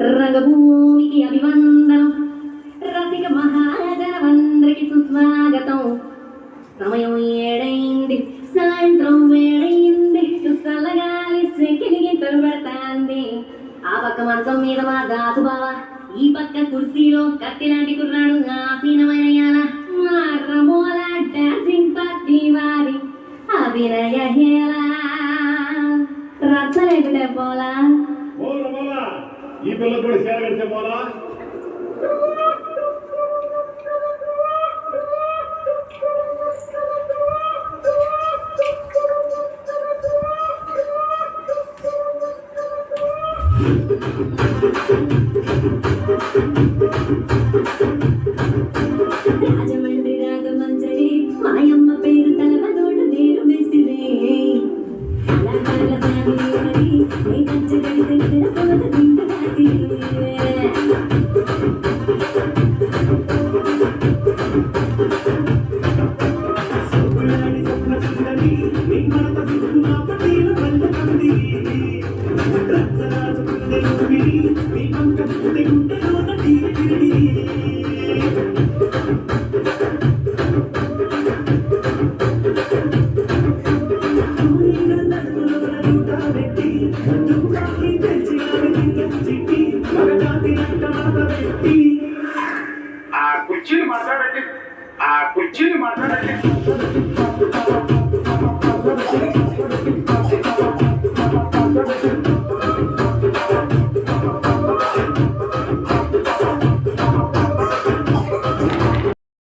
రంగభూమికి అభివందనం. రసిక మహాజనమందరికి సుస్వాగతం. సమయం ఏడైంది, సాయంత్రం వేడైంది, చల్లగాలి సెకిలిగి తొలబడతాంది. ఆ పక్క మంచం మీద మా దాసు బావ, ఈ పక్క కుర్చీలో కత్తిలాంటి కుర్రాడు ఆసీనమైన మా రమోల డాన్సింగ్ పార్టీ వారి అభినయ హేళ రచ్చలేకుటే పోలా. ఈ పిల్ల కూడా సేరగడితే పోలా. రాజమండ్రి రాగమంజరి మాయమ్మ పేరు తలవనోడు నేను మెసిరే కళాకారుల ఫ్యామిలీ నీ కంచగడి దగ్గర పోత నిండుగాతి సుకులాడి స్వప్న సుందరి నీ మనత సుకులా పటీల వల్ల కంది రచ్చరాజు కుందెలు విడి నీ పంక పుట్టి గుండెలో నటీల కిరిడి ఆ కుర్చీని మాట్లాడండి.